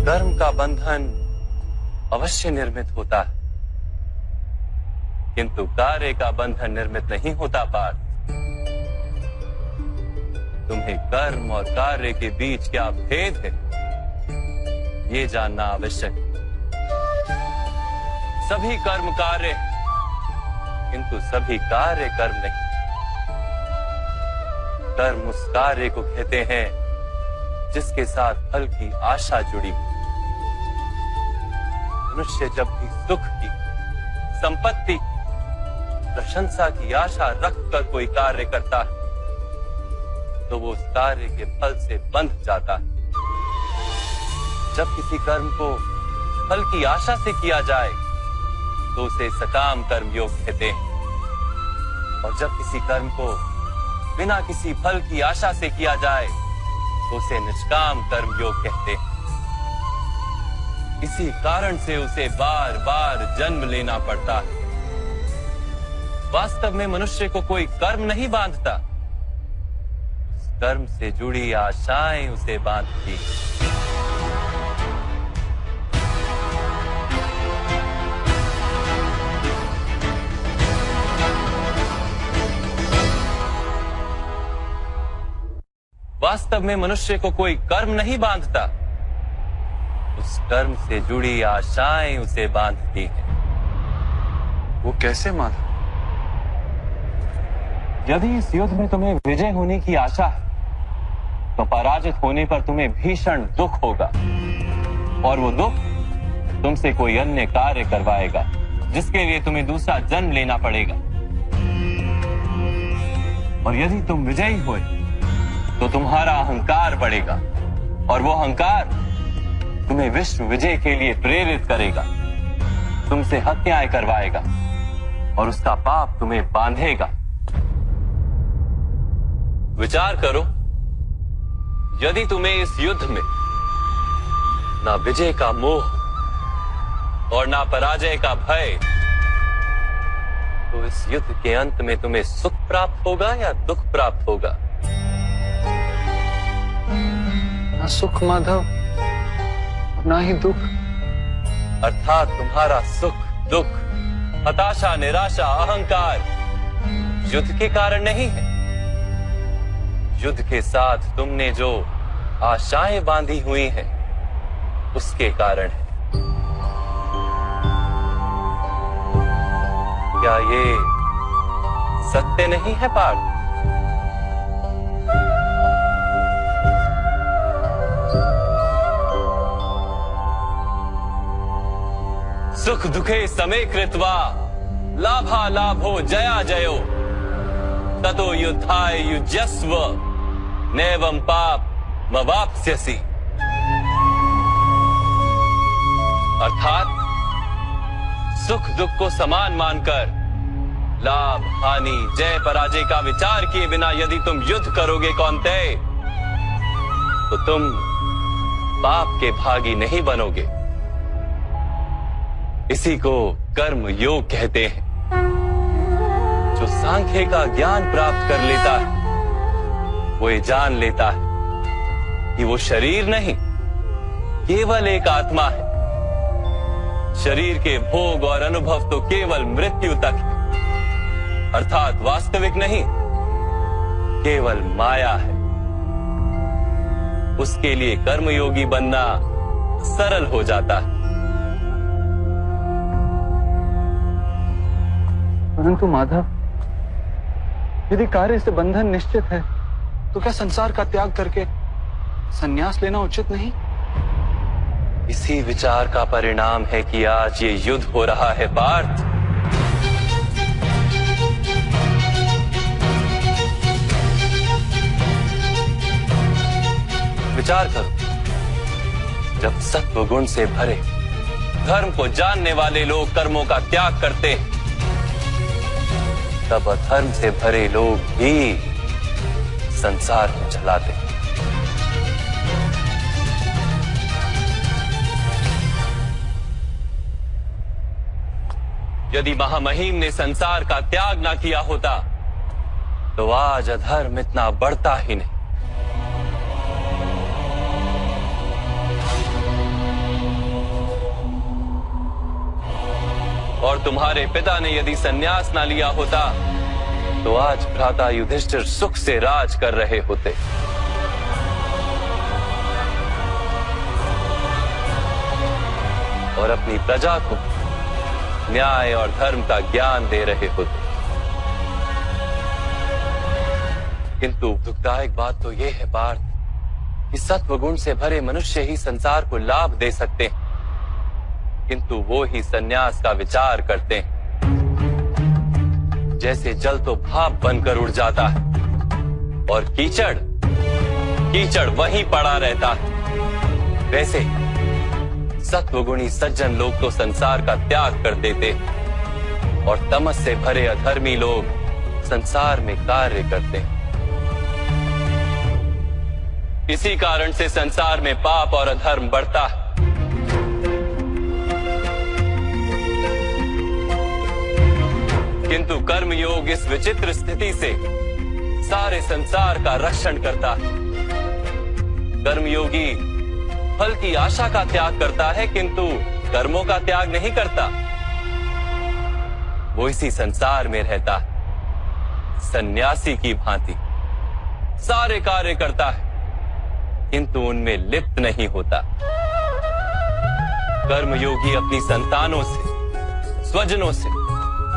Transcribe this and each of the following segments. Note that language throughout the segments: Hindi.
कर्म का बंधन अवश्य निर्मित होता है, किंतु कार्य का बंधन निर्मित नहीं होता पार्थ। तुम्हें कर्म और कार्य के बीच क्या भेद है, ये जानना आवश्यक है। सभी कर्म कार्य, किंतु सभी कार्य कर्म नहीं। कर्म उस कार्य को कहते हैं जिसके साथ फल की आशा जुड़ी। मनुष्य जब भी सुख की, संपत्ति की, प्रशंसा की आशा रखकर कोई कार्य करता है तो वो उस कार्य के फल से बंध जाता है। जब किसी कर्म को फल की आशा से किया जाए तो उसे सकाम कर्म योग कहते हैं, और जब किसी कर्म को बिना किसी फल की आशा से किया जाए तो उसे निष्काम कर्म योग कहते हैं। इसी कारण से उसे बार बार जन्म लेना पड़ता है। वास्तव में मनुष्य को कोई कर्म नहीं बांधता, उस कर्म से जुड़ी आशाएं उसे बांधती। वास्तव में मनुष्य को कोई कर्म नहीं बांधता, उस कर्म से जुड़ी आशाएं उसे बांधती हैं। वो कैसे माधव? यदि इस युद्ध में तुम्हें विजय होने की आशा है तो पराजित होने पर तुम्हें भीषण दुख होगा, और वो दुख तुमसे कोई अन्य कार्य करवाएगा जिसके लिए तुम्हें दूसरा जन्म लेना पड़ेगा। और यदि तुम विजयी हुए तो तुम्हारा अहंकार बढ़ेगा, और वो अहंकार तुम्हें विश्व विजय के लिए प्रेरित करेगा, तुमसे हत्याएं करवाएगा और उसका पाप तुम्हें बांधेगा। विचार करो, यदि तुम्हें इस युद्ध में ना विजय का मोह और ना पराजय का भय, तो इस युद्ध के अंत में तुम्हें सुख प्राप्त होगा या दुख प्राप्त होगा? ना सुख माधव, ना ही दुख। अर्थात तुम्हारा सुख, दुख, हताशा, निराशा, अहंकार युद्ध के कारण नहीं है। युद्ध के साथ तुमने जो आशाएं बांधी हुई हैं, उसके कारण है। क्या ये सत्य नहीं है पार्थ? सुख दुखे समे कृत्वा लाभा लाभो जया जयो ततो युद्धाय युज्यस्व नैवं पाप मवाप्स्यसि। अर्थात सुख दुख को समान मानकर लाभ हानि जय पराजय का विचार किए बिना यदि तुम युद्ध करोगे कौन्तेय, तो तुम पाप के भागी नहीं बनोगे। इसी को कर्म योग कहते हैं। जो सांख्य का ज्ञान प्राप्त कर लेता है वो ये जान लेता है कि वो शरीर नहीं, केवल एक आत्मा है। शरीर के भोग और अनुभव तो केवल मृत्यु तक है, अर्थात वास्तविक नहीं, केवल माया है। उसके लिए कर्मयोगी बनना सरल हो जाता है। परंतु माधव, यदि कार्य से बंधन निश्चित है तो क्या संसार का त्याग करके संन्यास लेना उचित नहीं? इसी विचार का परिणाम है कि आज ये युद्ध हो रहा है पार्थ। विचार करो, जब सत्व गुण से भरे धर्म को जानने वाले लोग कर्मों का त्याग करते हैं, तब अधर्म से भरे लोग भी संसार को चलाते हैं। यदि महामहिम ने संसार का त्याग ना किया होता तो आज अधर्म इतना बढ़ता ही नहीं। और तुम्हारे पिता ने यदि संन्यास ना लिया होता तो आज भ्राता युधिष्ठिर सुख से राज कर रहे होते। और अपनी प्रजा को न्याय और धर्म का ज्ञान दे रहे होते। किंतु दुखदायक बात तो यह है पार्थ कि सत्वगुण से भरे मनुष्य ही संसार को लाभ दे सकते हैं, किंतु वो ही संन्यास का विचार करते हैं। जैसे जल तो भाप बनकर उड़ जाता है और कीचड़ वहीं पड़ा रहता है, वैसे सत्वगुणी सज्जन लोग तो संसार का त्याग कर देते और तमस से भरे अधर्मी लोग संसार में कार्य करते हैं। इसी कारण से संसार में पाप और अधर्म बढ़ता है। किंतु कर्मयोग इस विचित्र स्थिति से सारे संसार का रक्षण करता है। कर्मयोगी फल की आशा का त्याग करता है, किंतु कर्मों का त्याग नहीं करता। वो इसी संसार में रहता है, सन्यासी की भांति सारे कार्य करता है, किंतु उनमें लिप्त नहीं होता। कर्मयोगी अपनी संतानों से, स्वजनों से,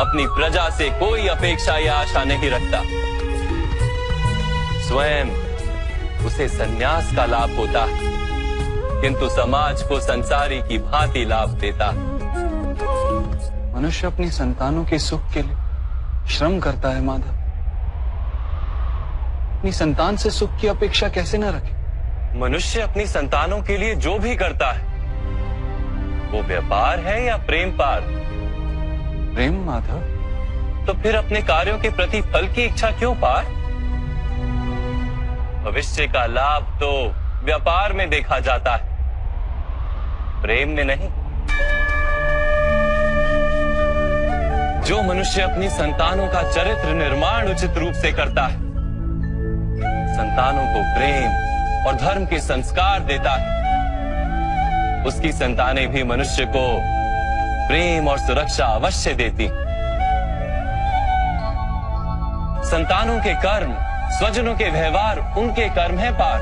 अपनी प्रजा से कोई अपेक्षा या आशा नहीं रखता। स्वयं उसे संन्यास का लाभ होता है, किंतु समाज को संसारी की भांति लाभ देता। मनुष्य अपनी संतानों के सुख के लिए श्रम करता है माधव। अपनी संतान से सुख की अपेक्षा कैसे न रखे? मनुष्य अपनी संतानों के लिए जो भी करता है वो व्यापार है या प्रेम पार? प्रेम माधव। तो फिर अपने कार्यों के प्रति फल की इच्छा क्यों पार? भविष्य का लाभ तो व्यापार में देखा जाता है, प्रेम में नहीं। जो मनुष्य अपनी संतानों का चरित्र निर्माण उचित रूप से करता है, संतानों को प्रेम और धर्म के संस्कार देता है, उसकी संतानें भी मनुष्य को प्रेम और सुरक्षा अवश्य देती। संतानों के कर्म, स्वजनों के व्यवहार उनके कर्म है पार,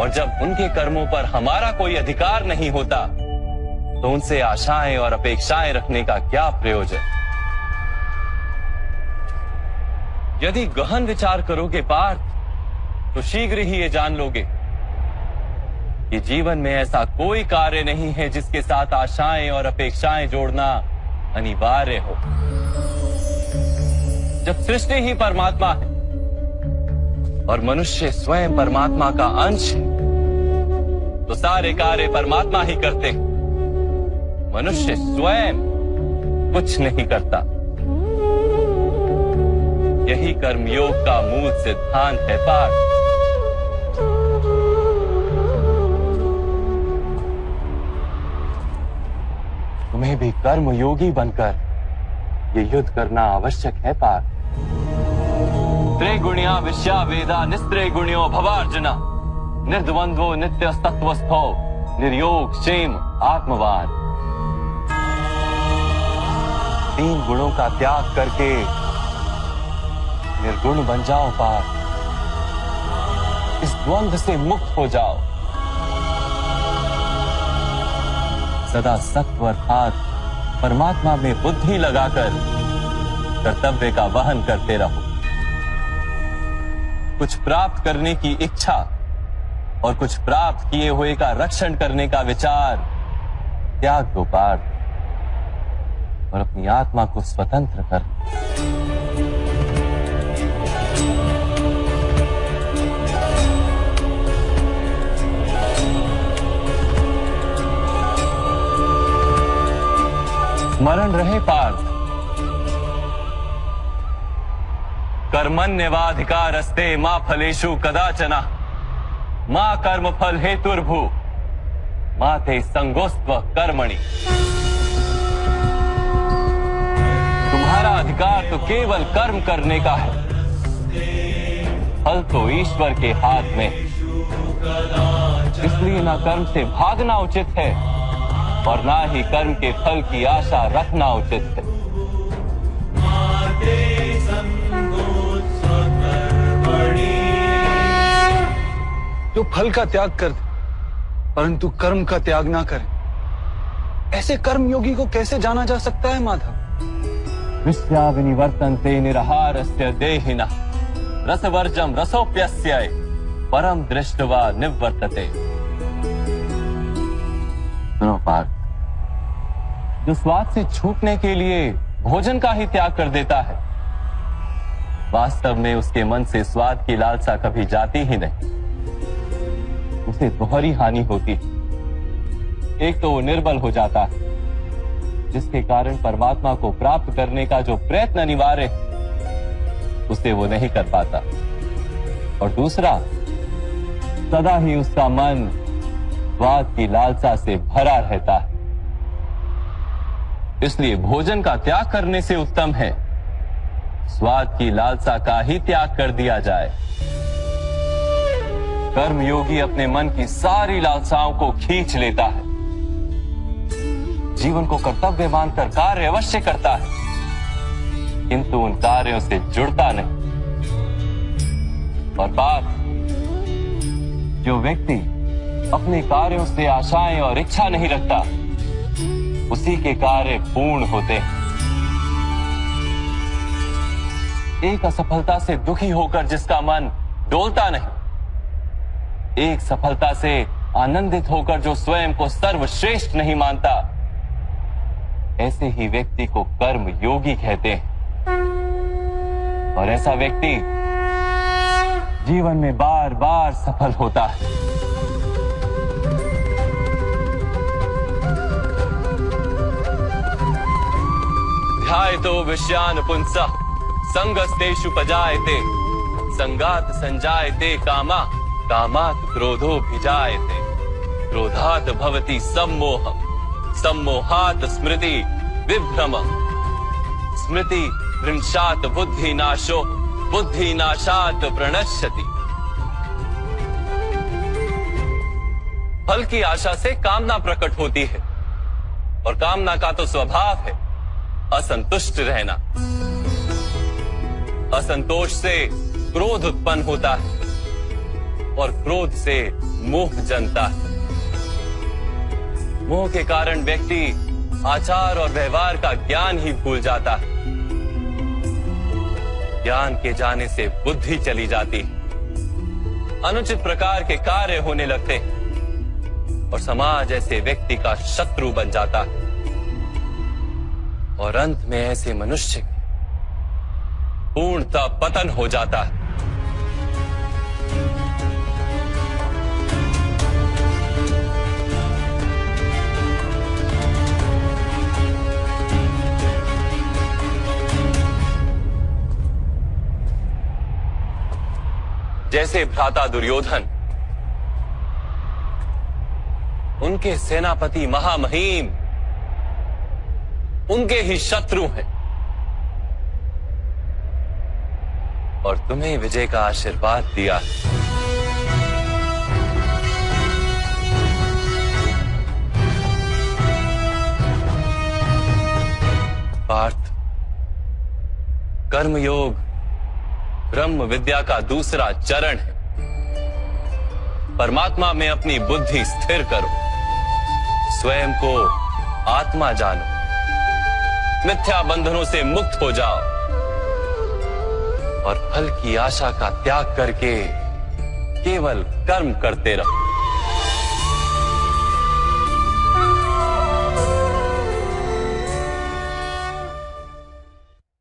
और जब उनके कर्मों पर हमारा कोई अधिकार नहीं होता तो उनसे आशाएं और अपेक्षाएं रखने का क्या प्रयोजन? यदि गहन विचार करोगे पार्थ तो शीघ्र ही ये जान लोगे कि जीवन में ऐसा कोई कार्य नहीं है जिसके साथ आशाएं और अपेक्षाएं जोड़ना अनिवार्य हो। जब सृष्टि ही परमात्मा है और मनुष्य स्वयं परमात्मा का अंश है, तो सारे कार्य परमात्मा ही करते हैं, मनुष्य स्वयं कुछ नहीं करता। यही कर्मयोग का मूल सिद्धांत है पार्थ। तुम्हें भी कर्मयोगी बनकर ये युद्ध करना आवश्यक है पार्थ। त्रिगुणिया विश्या वेदा निस्त्रिगुण्यो भवार्जुना, निर्द्वंद्वो नित्य तत्वस्थो निर्योग क्षेम आत्मवान। तीन गुणों का त्याग करके निर्गुण बन जाओ पार्थ, इस द्वंद्व से मुक्त हो जाओ। सदा सत्व अर्थात परमात्मा में बुद्धि लगाकर कर्तव्य का वहन करते रहो। कुछ प्राप्त करने की इच्छा और कुछ प्राप्त किए हुए का रक्षण करने का विचार त्याग दो पार्थ, और अपनी आत्मा को स्वतंत्र कर। स्मरण रहे पार्थ, कर्मण्यवाधिकारस्ते मा फलेषु कदाचन मा कर्म फल हेतुर्भु मा ते संगोस्त्व कर्मणि। तुम्हारा अधिकार तो केवल कर्म करने का है, फल तो ईश्वर के हाथ में, इसलिए ना कर्म से भागना उचित है और ना ही कर्म के फल की आशा रखना उचित है। जो फल का त्याग कर दे परंतु कर्म का त्याग ना करे, ऐसे कर्म योगी को कैसे जाना जा सकता है माधव? विश्या विनिवर्तन्ते निरहारस्य देहिनः रसवर्जम रसोप्यस्य परम दृष्ट्वा निवर्तते। सुनो पार्थ, जो स्वाद से छूटने के लिए भोजन का ही त्याग कर देता है, वास्तव में उसके मन से स्वाद की लालसा कभी जाती ही नहीं। उसे दोहरी हानि होती है। एक तो वो निर्बल हो जाता है, जिसके कारण परमात्मा को प्राप्त करने का जो प्रयत्न अनिवार्य है उसे वो नहीं कर पाता, और दूसरा, सदा ही उसका मन स्वाद की लालसा से भरा रहता है। इसलिए भोजन का त्याग करने से उत्तम है स्वाद की लालसा का ही त्याग कर दिया जाए। कर्म योगी अपने मन की सारी लालसाओं को खींच लेता है, जीवन को कर्तव्य मानकर कार्य अवश्य करता है, किंतु उन कार्यों से जुड़ता नहीं। और बात, जो व्यक्ति अपने कार्यों से आशाएं और इच्छा नहीं रखता, उसी के कार्य पूर्ण होते हैं। एक असफलता से दुखी होकर जिसका मन डोलता नहीं, एक सफलता से आनंदित होकर जो स्वयं को सर्वश्रेष्ठ नहीं मानता, ऐसे ही व्यक्ति को कर्म योगी कहते हैं। और ऐसा व्यक्ति जीवन में बार बार सफल होता है। ध्यायतो विषयान पुंसः संगस्तेषु पजायते संगात संजायते कामा कामात् क्रोधोऽभिजायते क्रोधात् भवति सम्मोहः सम्मोहात् स्मृति विभ्रमः स्मृति भ्रंशात् बुद्धिनाशो बुद्धिनाशात् प्रणश्यति। फल की आशा से कामना प्रकट होती है, और कामना का तो स्वभाव है असंतुष्ट रहना। असंतोष से क्रोध उत्पन्न होता है, और क्रोध से मोह जन्मता है। मोह के कारण व्यक्ति आचार और व्यवहार का ज्ञान ही भूल जाता है। ज्ञान के जाने से बुद्धि चली जाती है, अनुचित प्रकार के कार्य होने लगते हैं, और समाज ऐसे व्यक्ति का शत्रु बन जाता है। और अंत में ऐसे मनुष्य पूर्णतः पतन हो जाता है। जैसे भ्राता दुर्योधन, उनके सेनापति महामहिम उनके ही शत्रु हैं, और तुम्हें विजय का आशीर्वाद दिया। पार्थ, कर्मयोग ब्रह्म विद्या का दूसरा चरण है। परमात्मा में अपनी बुद्धि स्थिर करो, स्वयं को आत्मा जानो, मिथ्या बंधनों से मुक्त हो जाओ, और फल की आशा का त्याग करके केवल कर्म करते रहो।